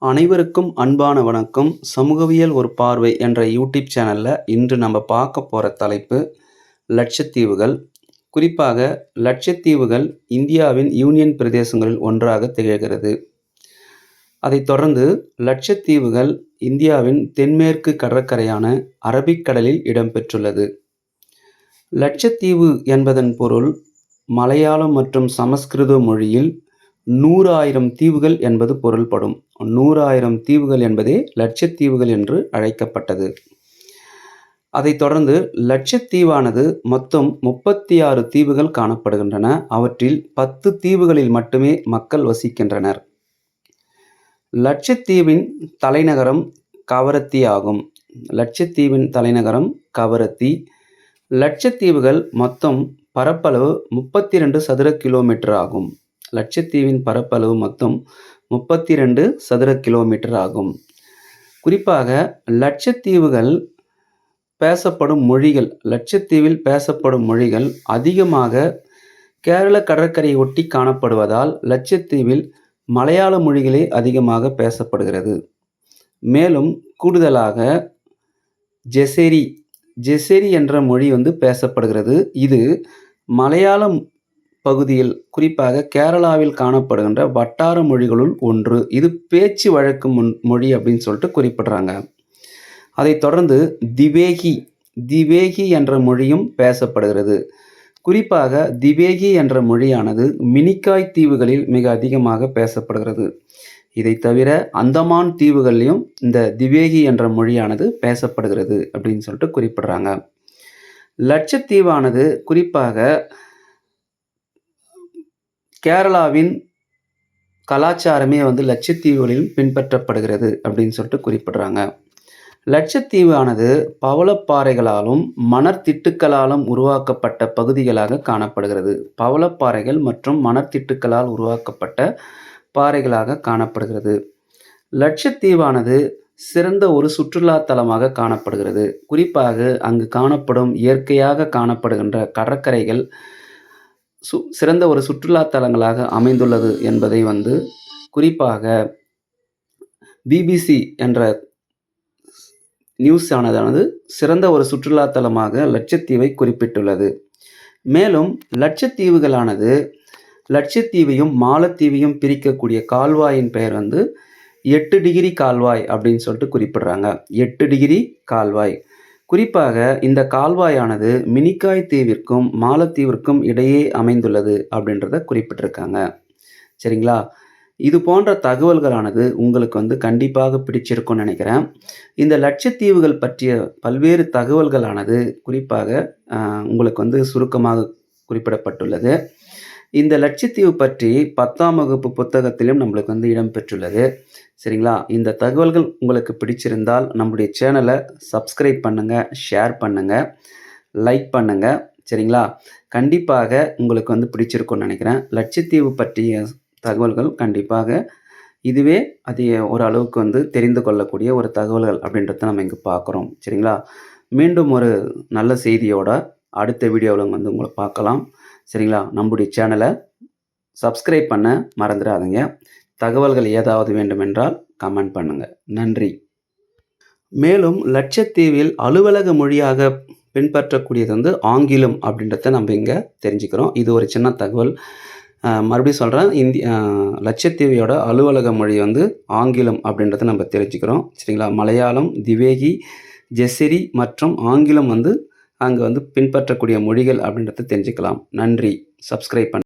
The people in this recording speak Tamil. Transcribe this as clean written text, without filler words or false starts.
அனைவருக்கும் அன்பான வணக்கம். சமூகவியல் ஒரு பார்வை என்ற யூடியூப் சேனலில் இன்று நம்ம பார்க்க போகிற தலைப்பு லட்சத்தீவுகள். குறிப்பாக லட்சத்தீவுகள் இந்தியாவின் யூனியன் பிரதேசங்களில் ஒன்றாக திகழ்கிறது. அதைத் தொடர்ந்து லட்சத்தீவுகள் இந்தியாவின் தென்மேற்கு கடற்கரையான அரபிக்கடலில் இடம்பெற்றுள்ளது. லட்சத்தீவு என்பதன் பொருள் மலையாளம் மற்றும் சமஸ்கிருத மொழியில் 100,000 தீவுகள் என்பது பொருள்படும். 100,000 தீவுகள் என்பதே லட்சத்தீவுகள் என்று அழைக்கப்பட்டது. அதைத் தொடர்ந்து லட்சத்தீவானது மொத்தம் 36 தீவுகள் காணப்படுகின்றன. அவற்றில் 10 தீவுகளில் மட்டுமே மக்கள் வசிக்கின்றனர். லட்சத்தீவின் தலைநகரம் கவரத்தி ஆகும். லட்சத்தீவின் தலைநகரம் கவரத்தி. லட்சத்தீவுகள் மொத்தம் பரப்பளவு 32 சதுர கிலோமீட்டர் ஆகும். லட்சத்தீவின் பரப்பளவு மொத்தம் 32 சதுர கிலோமீட்டர் ஆகும். குறிப்பாக லட்சத்தீவுகள் பேசப்படும் மொழிகள் லட்சத்தீவில் பேசப்படும் மொழிகள் அதிகமாக கேரள கடற்கரையை ஒட்டி காணப்படுவதால் லட்சத்தீவில் மலையாள மொழிகளே அதிகமாக பேசப்படுகிறது. மேலும் கூடுதலாக ஜெசெரி என்ற மொழி பேசப்படுகிறது. இது மலையாளம் பகுதியில் குறிப்பாக கேரளாவில் காணப்படுகின்ற வட்டார மொழிகளுள் ஒன்று. இது பேச்சு வழக்கு மொழி அப்படின்னு சொல்லிட்டு குறிப்பிடுறாங்க. அதைத் தொடர்ந்து திவேகி என்ற மொழியும் பேசப்படுகிறது. குறிப்பாக திவேகி என்ற மொழியானது மினிக்காய் தீவுகளில் மிக அதிகமாக பேசப்படுகிறது. இதை தவிர அந்தமான் தீவுகள்லையும் இந்த திவேகி என்ற மொழியானது பேசப்படுகிறது அப்படின்னு சொல்லிட்டு குறிப்பிடுறாங்க. லட்சத்தீவானது குறிப்பாக கேரளாவின் கலாச்சாரமே லட்சத்தீவுகளிலும் பின்பற்றப்படுகிறது அப்படின்னு சொல்லிட்டு குறிப்பிடுறாங்க. லட்சத்தீவானது பவளப்பாறைகளாலும் மணற்திட்டுக்களாலும் உருவாக்கப்பட்ட பகுதிகளாக காணப்படுகிறது. பவளப்பாறைகள் மற்றும் மணற்திட்டுக்களால் உருவாக்கப்பட்ட பாறைகளாக காணப்படுகிறது. லட்சத்தீவானது சிறந்த ஒரு சுற்றுலா தலமாக காணப்படுகிறது. குறிப்பாக அங்கு காணப்படும் இயற்கையாக காணப்படுகின்ற கடற்கரைகள் சிறந்த ஒரு சுற்றுலா தலங்களாக அமைந்துள்ளது என்பதை குறிப்பாக பிபிசி என்ற நியூஸ் சேனலானது சிறந்த ஒரு சுற்றுலா தலமாக லட்சத்தீவை குறிப்பிட்டுள்ளது. மேலும் லட்சத்தீவுகளானது லட்சத்தீவையும் மாலத்தீவையும் பிரிக்கக்கூடிய கால்வாயின் பெயர் 8 டிகிரி கால்வாய் அப்படின்னு சொல்லிட்டு குறிப்பிடுறாங்க. 8 டிகிரி கால்வாய். குறிப்பாக இந்த கால்வாயானது மினிக்காய் தீவிற்கும் மாலத்தீவிற்கும் இடையே அமைந்துள்ளது அப்படின்றத குறிப்பிட்டிருக்காங்க. சரிங்களா? இது போன்ற தகவல்களானது உங்களுக்கு கண்டிப்பாக பிடிச்சிருக்கும்னு நினைக்கிறேன். இந்த லட்சத்தீவுகள் பற்றிய பல்வேறு தகவல்களானது குறிப்பாக உங்களுக்கு சுருக்கமாக குறிப்பிடப்பட்டுள்ளது. இந்த லட்சத்தீவு பற்றி 10ஆம் வகுப்பு புத்தகத்திலும் நம்மளுக்கு இடம்பெற்றுள்ளது. சரிங்களா? இந்த தகவல்கள் உங்களுக்கு பிடிச்சிருந்தால் நம்முடைய சேனலை சப்ஸ்கிரைப் பண்ணுங்கள், ஷேர் பண்ணுங்கள், லைக் பண்ணுங்கள். சரிங்களா? கண்டிப்பாக உங்களுக்கு பிடிச்சிருக்கும்னு நினைக்கிறேன். லட்சத்தீவு பற்றிய தகவல்கள் கண்டிப்பாக இதுவே ஓரளவுக்கு தெரிந்து கொள்ளக்கூடிய ஒரு தகவல்கள் அப்படின்றத நம்ம இங்கே பார்க்குறோம். சரிங்களா? மீண்டும் ஒரு நல்ல செய்தியோட அடுத்த வீடியோவில் உங்களை பார்க்கலாம். சரிங்களா? நம்முடைய சேனலை சப்ஸ்கிரைப் பண்ண மறந்துடாதீங்க. தகவல்கள் ஏதாவது வேண்டுமென்றால் கமெண்ட் பண்ணுங்கள். நன்றி. மேலும் லட்சத்தீவில் அலுவலக மொழியாக பின்பற்றக்கூடியது ஆங்கிலம் அப்படின்றத நம்ம இங்கே தெரிஞ்சுக்கிறோம். இது ஒரு சின்ன தகவல். மறுபடியும் சொல்கிறேன். லட்சத்தீவையோட அலுவலக மொழி ஆங்கிலம் அப்படின்றத நம்ம தெரிஞ்சுக்கிறோம். சரிங்களா? மலையாளம், திவேகி, ஜெசெரி மற்றும் ஆங்கிலம் அங்கே பின்பற்றக்கூடிய மொழிகள் அப்படின்றத தெரிஞ்சுக்கலாம். நன்றி. சப்ஸ்கிரைப் பண்ண